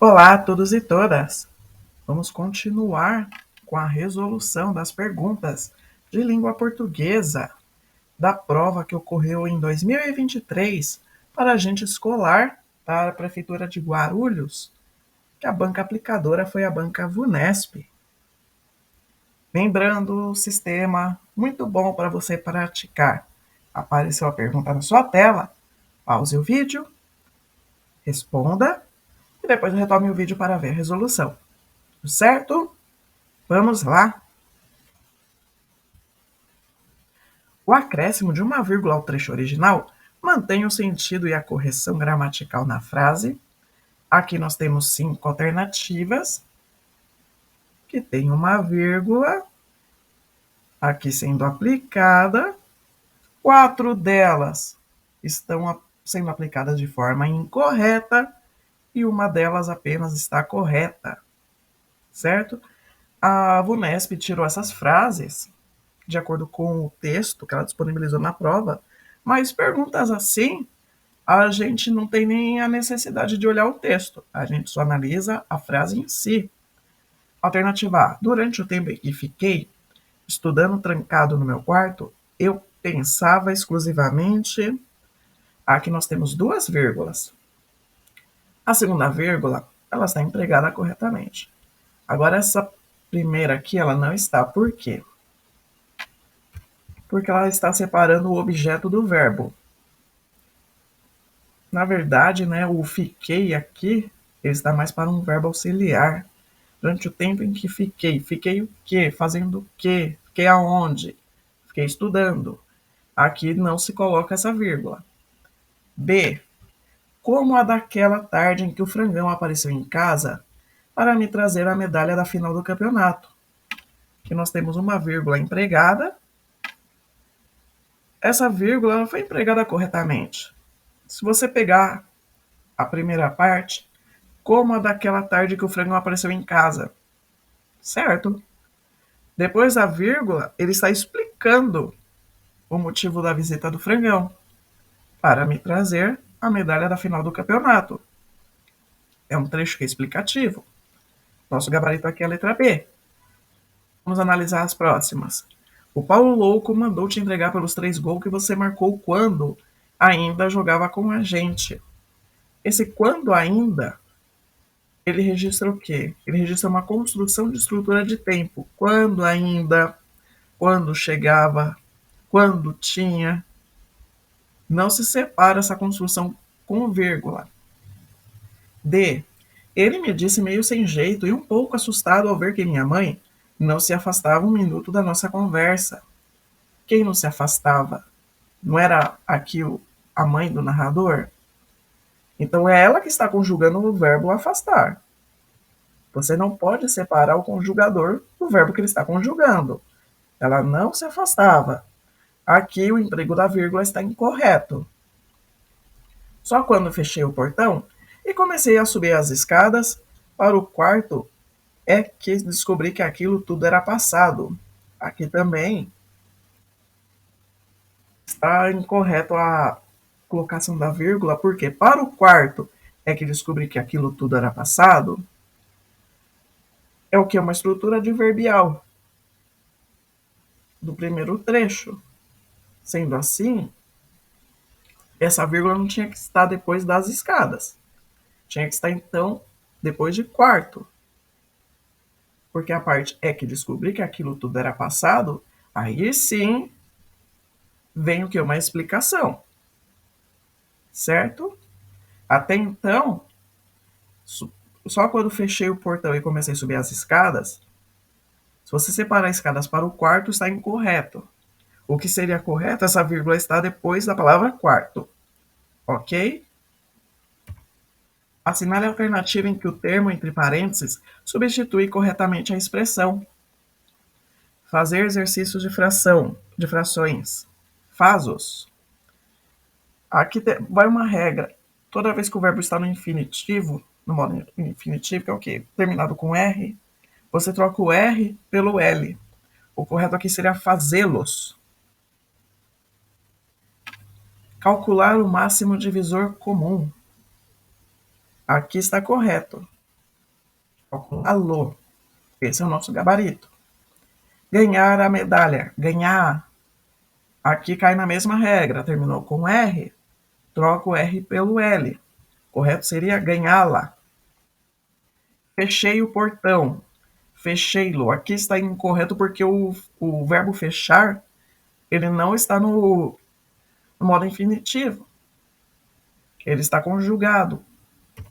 Olá a todos e todas! Vamos continuar com a resolução das perguntas de língua portuguesa da prova que ocorreu em 2023 para agente escolar para a Prefeitura de Guarulhos, que a banca aplicadora foi a banca VUNESP. Lembrando, o sistema muito bom para você praticar. Apareceu a pergunta na sua tela, pause o vídeo, responda e depois retome o vídeo para ver a resolução. Certo? Vamos lá. O acréscimo de uma vírgula ao trecho original mantém o sentido e a correção gramatical na frase. Aqui nós temos 5 alternativas, que tem uma vírgula aqui sendo aplicada. 4 delas estão sendo aplicadas de forma incorreta e uma delas apenas está correta, certo? A VUNESP tirou essas frases de acordo com o texto que ela disponibilizou na prova, mas perguntas assim, a gente não tem nem a necessidade de olhar o texto, a gente só analisa a frase em si. Alternativa A. Durante o tempo em que fiquei estudando trancado no meu quarto, eu pensava exclusivamente... Aqui nós temos 2 vírgulas. A segunda vírgula, ela está empregada corretamente. Agora essa primeira aqui, ela não está. Por quê? Porque ela está separando o objeto do verbo. Na verdade, né, o fiquei aqui, ele está mais para um verbo auxiliar. Durante o tempo em que fiquei. Fiquei o quê? Fazendo o quê? Fiquei aonde? Fiquei estudando. Aqui não se coloca essa vírgula. B. Como a daquela tarde em que o Frangão apareceu em casa para me trazer a medalha da final do campeonato. Aqui nós temos uma vírgula empregada. Essa vírgula foi empregada corretamente. Se você pegar a primeira parte, como a daquela tarde que o Frangão apareceu em casa, certo? Depois da vírgula, ele está explicando o motivo da visita do Frangão, para me trazer a medalha da final do campeonato. É um trecho que é explicativo. Nosso gabarito aqui é a letra B. Vamos analisar as próximas. O Paulo Louco mandou te entregar pelos 3 gols que você marcou quando ainda jogava com a gente. Esse quando ainda, ele registra o quê? Ele registra uma construção de estrutura de tempo. Quando ainda, quando chegava, quando tinha. Não se separa essa construção com vírgula. D. Ele me disse meio sem jeito e um pouco assustado ao ver que minha mãe não se afastava um minuto da nossa conversa. Quem não se afastava? Não era aqui a mãe do narrador? Então é ela que está conjugando o verbo afastar. Você não pode separar o conjugador do verbo que ele está conjugando. Ela não se afastava. Aqui o emprego da vírgula está incorreto. Só quando fechei o portão e comecei a subir as escadas para o quarto é que descobri que aquilo tudo era passado. Aqui também está incorreto a colocação da vírgula, porque para o quarto é que descobri que aquilo tudo era passado. É o que? Uma estrutura adverbial do primeiro trecho. Sendo assim, essa vírgula não tinha que estar depois das escadas. Tinha que estar, então, depois de quarto. Porque a parte é que descobri que aquilo tudo era passado, aí sim vem o que? Uma explicação. Certo? Até então, só quando fechei o portão e comecei a subir as escadas, se você separar escadas para o quarto, está incorreto. O que seria correto, essa vírgula está depois da palavra quarto. Ok? Assinale a alternativa em que o termo entre parênteses substitui corretamente a expressão. Fazer exercícios de fração, de frações. Fazos. Aqui vai uma regra. Toda vez que o verbo está no infinitivo, no modo infinitivo, que é o quê? Terminado com R, você troca o R pelo L. O correto aqui seria fazê-los. Calcular o máximo divisor comum. Aqui está correto. Alô, esse é o nosso gabarito. Ganhar a medalha, ganhar. Aqui cai na mesma regra, terminou com R, troca o R pelo L. Correto seria ganhá-la. Fechei o portão, fechei-lo. Aqui está incorreto porque o verbo fechar, ele não está no modo infinitivo. Ele está conjugado.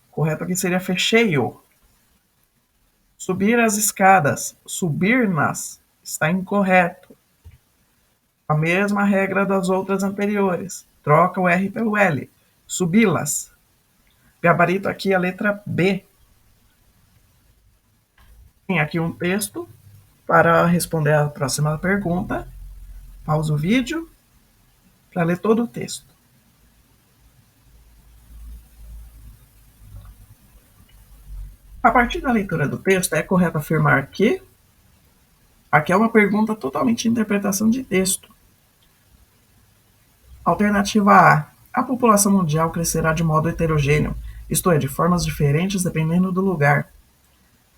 Correto aqui seria fechei-o. Subir as escadas, subir-nas, está incorreto. A mesma regra das outras anteriores. Troca o R pelo L. Subi-las. Gabarito aqui a letra B. Tem aqui um texto para responder a próxima pergunta. Pausa o vídeo para ler todo o texto. A partir da leitura do texto, é correto afirmar que aqui é uma pergunta totalmente de interpretação de texto. Alternativa A. A população mundial crescerá de modo heterogêneo, isto é, de formas diferentes dependendo do lugar.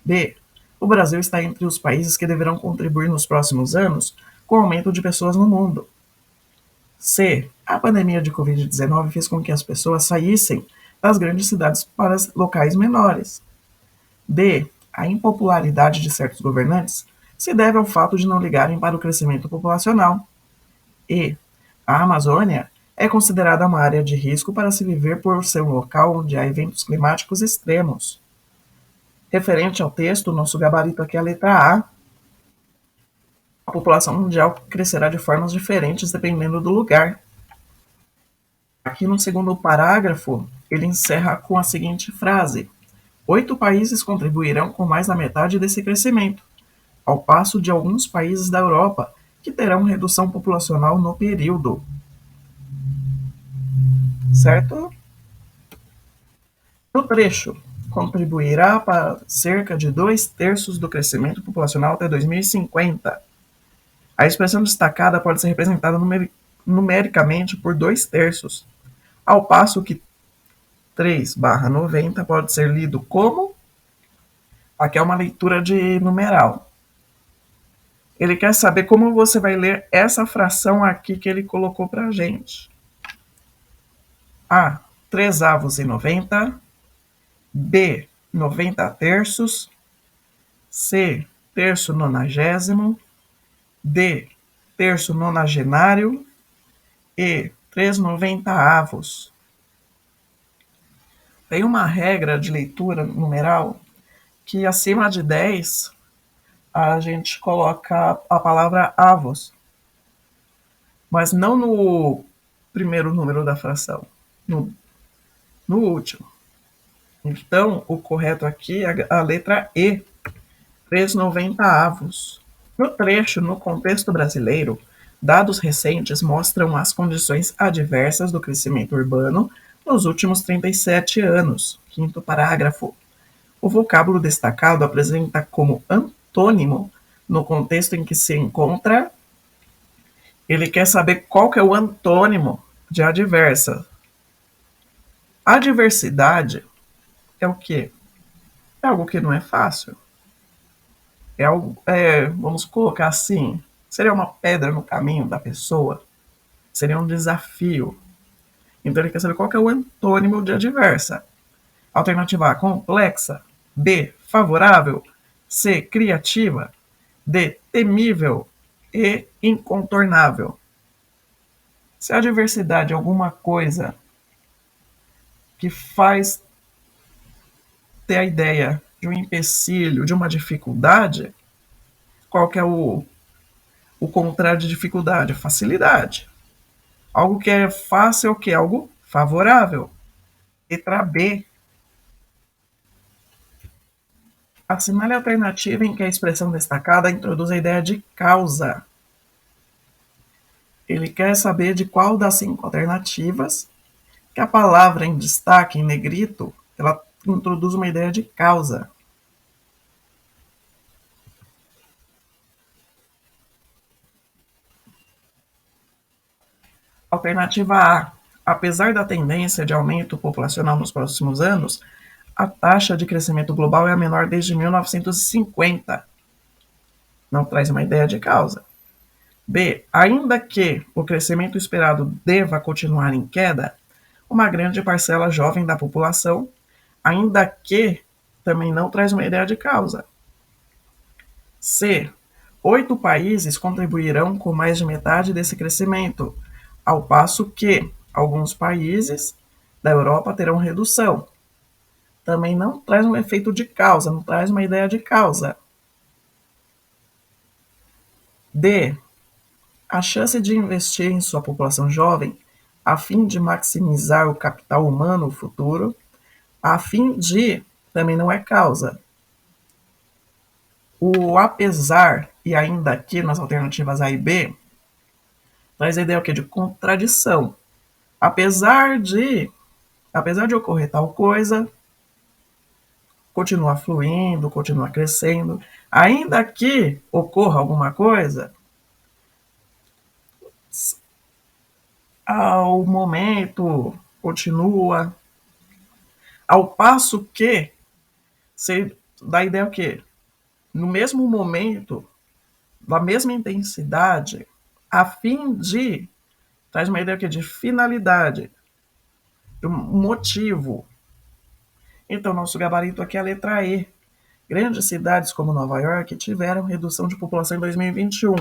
B. O Brasil está entre os países que deverão contribuir nos próximos anos com o aumento de pessoas no mundo. C. A pandemia de Covid-19 fez com que as pessoas saíssem das grandes cidades para locais menores. D. A impopularidade de certos governantes se deve ao fato de não ligarem para o crescimento populacional. E. A Amazônia é considerada uma área de risco para se viver por ser um local onde há eventos climáticos extremos. Referente ao texto, nosso gabarito aqui é a letra A. A população mundial crescerá de formas diferentes dependendo do lugar. Aqui no segundo parágrafo, ele encerra com a seguinte frase: 8 países contribuirão com mais da metade desse crescimento, ao passo de alguns países da Europa que terão redução populacional no período. Certo? No trecho, contribuirá para cerca de 2/3 do crescimento populacional até 2050. A expressão destacada pode ser representada numericamente por 2/3, ao passo que 3/90 pode ser lido como. Aqui é uma leitura de numeral. Ele quer saber como você vai ler essa fração aqui que ele colocou para a gente. A. 3/90. B. 90/3. C. Terço nonagésimo. D. Terço nonagenário. E. 3/90. Tem uma regra de leitura numeral que acima de 10 a gente coloca a palavra avos, mas não no primeiro número da fração, no último. Então, o correto aqui é a letra E, 3/90. No trecho, no contexto brasileiro, dados recentes mostram as condições adversas do crescimento urbano nos últimos 37 anos. Quinto parágrafo. O vocábulo destacado apresenta como antônimo no contexto em que se encontra. Ele quer saber qual que é o antônimo de adversa. Adversidade é o quê? É algo que não é fácil. É algo, vamos colocar assim, seria uma pedra no caminho da pessoa. Seria um desafio. Então ele quer saber qual que é o antônimo de adversa. Alternativa A, complexa. B, favorável. C, criativa. D, temível. E, incontornável. Se a adversidade é alguma coisa que faz ter a ideia de um empecilho, de uma dificuldade, qual que é o contrário de dificuldade? Facilidade. Algo que é fácil é o que? Algo favorável. Letra B. Assinale a alternativa em que a expressão destacada introduz a ideia de causa. Ele quer saber de qual das 5 alternativas que a palavra em destaque, em negrito, ela introduz uma ideia de causa. Alternativa A. Apesar da tendência de aumento populacional nos próximos anos, A taxa de crescimento global é a menor desde 1950. Não traz uma ideia de causa. B. Ainda que o crescimento esperado deva continuar em queda, uma grande parcela jovem da população, ainda que também não traz uma ideia de causa. C. 8 países contribuirão com mais de metade desse crescimento, ao passo que alguns países da Europa terão redução. Também não traz um efeito de causa, não traz uma ideia de causa. D. A chance de investir em sua população jovem, a fim de maximizar o capital humano futuro, a fim de também não é causa. O apesar e ainda que nas alternativas A e B traz a ideia o quê? De contradição. Apesar de ocorrer tal coisa, continua fluindo, continua crescendo, ainda que ocorra alguma coisa, ao momento continua, ao passo que você dá a ideia o quê? No mesmo momento, da mesma intensidade, a fim de traz uma ideia o quê? De finalidade, de um motivo. Então, nosso gabarito aqui é a letra E. Grandes cidades como Nova York tiveram redução de população em 2021,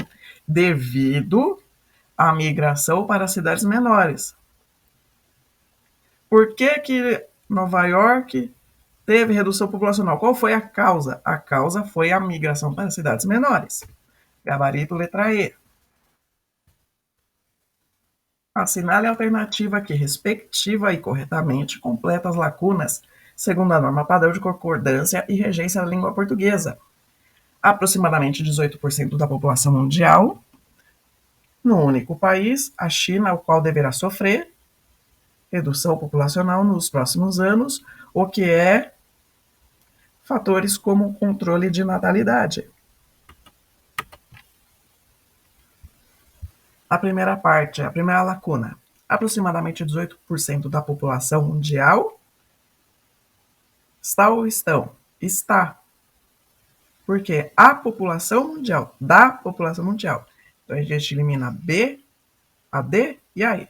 devido à migração para cidades menores. Por que Nova York teve redução populacional? Qual foi a causa? A causa foi a migração para cidades menores. Gabarito letra E. Assinale a alternativa que, respectiva e corretamente, completa as lacunas segundo a norma padrão de concordância e regência da língua portuguesa. Aproximadamente 18% da população mundial, no único país, a China, o qual deverá sofrer redução populacional nos próximos anos, o que é fatores como controle de natalidade. A primeira parte, a primeira lacuna. Aproximadamente 18% da população mundial está ou estão? Está. Porque a população mundial, da população mundial. Então a gente elimina a B, a D e a E.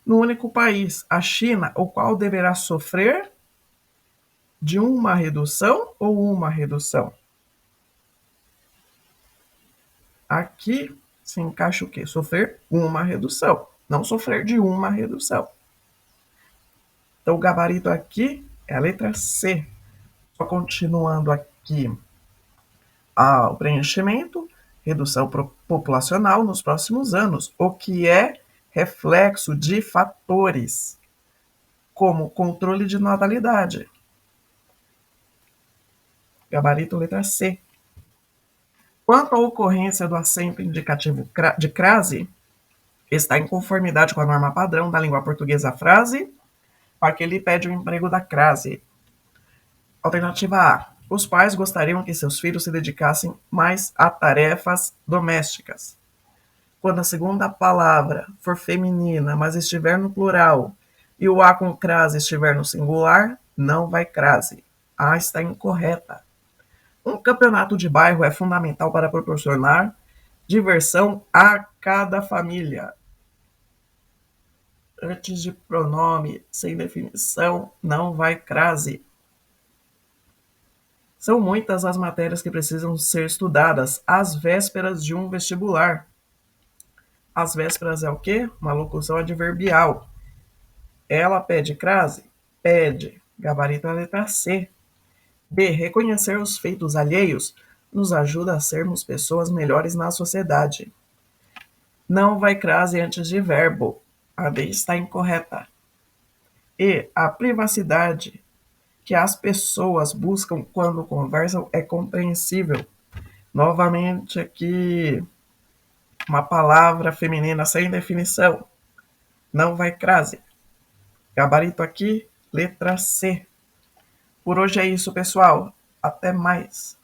No único país, a China, o qual deverá sofrer de uma redução ou uma redução? Aqui se encaixa o quê? Sofrer uma redução, não sofrer de uma redução. Então o gabarito aqui é a letra C. Só continuando aqui o preenchimento, redução populacional nos próximos anos, o que é reflexo de fatores como controle de natalidade. Gabarito letra C. Quanto à ocorrência do acento indicativo de crase, está em conformidade com a norma padrão da língua portuguesa frase, para que ele pede o emprego da crase. Alternativa A. Os pais gostariam que seus filhos se dedicassem mais a tarefas domésticas. Quando a segunda palavra for feminina, mas estiver no plural, e o A com crase estiver no singular, não vai crase. A está incorreta. Um campeonato de bairro é fundamental para proporcionar diversão a cada família. Antes de pronome sem definição, não vai crase. São muitas as matérias que precisam ser estudadas às vésperas de um vestibular. Às vésperas é o quê? Uma locução adverbial. Ela pede crase? Pede. Gabarito é a letra C. B. Reconhecer os feitos alheios nos ajuda a sermos pessoas melhores na sociedade. Não vai crase antes de verbo. A D está incorreta. E. A privacidade que as pessoas buscam quando conversam é compreensível. Novamente aqui, uma palavra feminina sem definição. Não vai crase. Gabarito aqui, letra C. Por hoje é isso, pessoal. Até mais.